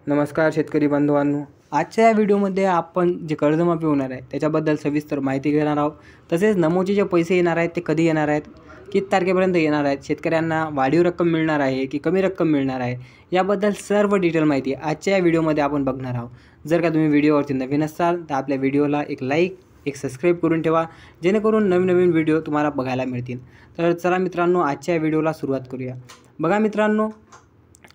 नमस्कार शेतकरी बांधवांनो, आजच्या या व्हिडिओमध्ये आपण जे कर्जमाफी होणार आहे त्याच्याबद्दल सविस्तर माहिती घेणार आहोत। तसेच नमोचे जे पैसे येणार आहेत ते कधी येणार आहेत, किती तारखेपर्यंत येणार आहेत, शेतकऱ्यांना वाढीव रक्कम मिळणार आहे की कमी रक्कम मिळणार आहे, याबद्दल सर्व डिटेल माहिती आजच्या या व्हिडिओमध्ये आपण बघणार आहोत। जर का तुम्ही व्हिडिओवरती नवीन असाल तर आपल्या व्हिडिओला एक लाईक एक सबस्क्राइब करून ठेवा, जेणेकरून नवीन व्हिडिओ तुम्हाला बघायला मिळतील। तर चला मित्रांनो, आजच्या व्हिडिओला सुरुवात करूया। बघा मित्रांनो,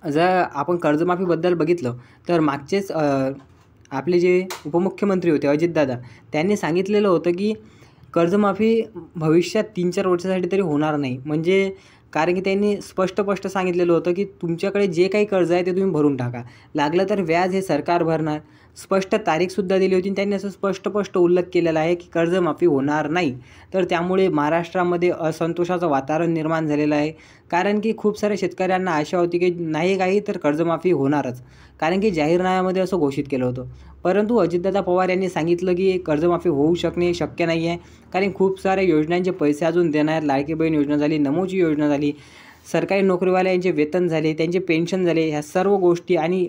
जर आपण कर्जमाफीबद्दल बघितलं तर मागचेच आपले जे उपमुख्यमंत्री होते अजितदादा, त्यांनी सांगितलेलं होतं की कर्जमाफी भविष्यात 3-4 वर्षासाठी तरी होणार नाही। म्हणजे कारण की त्यांनी स्पष्ट सांगितलेलं होतं की तुमच्याकडे जे काही कर्ज आहे ते तुम्ही भरून टाका, लागलं तर व्याज हे सरकार भरणार। स्पष्ट तारीखसुद्धा दिली होती। त्यांनी असं स्पष्ट उल्लेख केलेला आहे की कर्जमाफी होणार नाही। तर त्यामुळे महाराष्ट्रामध्ये असंतोषाचं वातावरण निर्माण झालेलं आहे। कारण की खूप साऱ्या शेतकऱ्यांना आशा होती की नाही काही तर कर्जमाफी होणारच, कारण की जाहीरनाम्यामध्ये असं घोषित केलं होतं। परंतु अजितदादा पवार यांनी सांगितलं की कर्जमाफी होऊ शक्य नाही आहे, कारण खूप साऱ्या योजनांचे पैसे अजून देणार आहेत। लाडकी बहीण योजना झाली, नमोची योजना झाली, सरकारी नोकरीवाल्यांचे वेतन झाले, त्यांचे पेन्शन झाले, ह्या सर्व गोष्टी आणि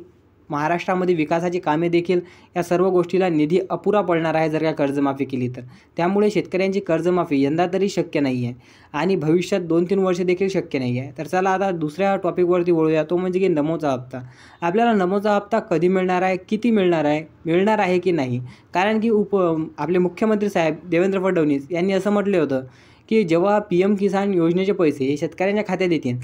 महाराष्ट्रामध्ये विकासाची कामे देखील, या सर्व गोष्टीला निधी अपुरा पडणार आहे जर का कर्जमाफी केली तर। त्यामुळे शेतकऱ्यांची कर्जमाफी यंदा तरी शक्य नाही आहे आणि भविष्यात 2-3 वर्षे देखील शक्य नाही आहे। तर चला आता दुसऱ्या टॉपिकवरती वळूया, तो म्हणजे की नमोचा हप्ता। आपल्याला नमोचा हप्ता कधी मिळणार आहे, किती मिळणार आहे की नाही? कारण की आपले मुख्यमंत्री साहेब देवेंद्र फडणवीस यांनी असं म्हटले होतं की जेव्हा PM किसान योजनेचे पैसे हे शेतकऱ्यांच्या खात्यात येतील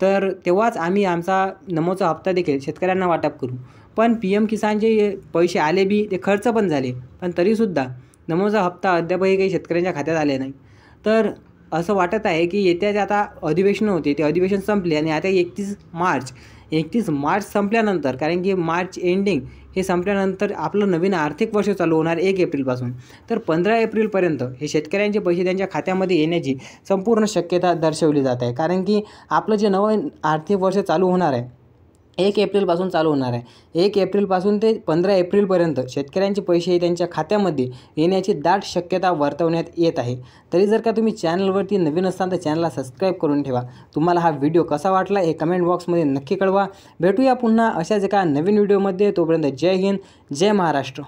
तर तेव्हाच आम्ही आमचा नमोचा हप्ता देखील शेतकऱ्यांना वाटप करू। पण PM किसानचे पैसे आले बी, ते खर्च पण झाले, पण तरीसुद्धा नमोचा हप्ता अद्यापही काही शेतकऱ्यांच्या खात्यात आले नाही। तर असं वाटत आहे की येत्या जे आता अधिवेशन होते ते अधिवेशन संपले आणि आता 31 मार्च संपल्यानंतर, कारण की मार्च एंडिंग हे संपल्यानंतर आपलं नवीन आर्थिक वर्ष चालू होणार 1 एप्रिलपासून। तर 15 एप्रिलपर्यंत हे शेतकऱ्यांचे पैसे त्यांच्या खात्यामध्ये येण्याची संपूर्ण शक्यता दर्शवली जात आहे। कारण की आपलं जे नवीन आर्थिक वर्ष चालू होणार आहे 1 एप्रिलपासून चालू होणार आहे। 1 एप्रिलपासून ते 15 एप्रिलपर्यंत शेतकऱ्यांचे पैसे त्यांच्या खात्यामध्ये येण्याची दाट शक्यता वर्तवण्यात येत आहे। तरी जर का तुम्ही चॅनलवरती नवीन असाल तर चॅनलला सबस्क्राईब करून ठेवा। तुम्हाला हा व्हिडिओ कसा वाटला हे कमेंट बॉक्समध्ये नक्की कळवा। भेटूया पुन्हा अशाच एका नवीन व्हिडिओमध्ये। तोपर्यंत जय हिंद, जय महाराष्ट्र।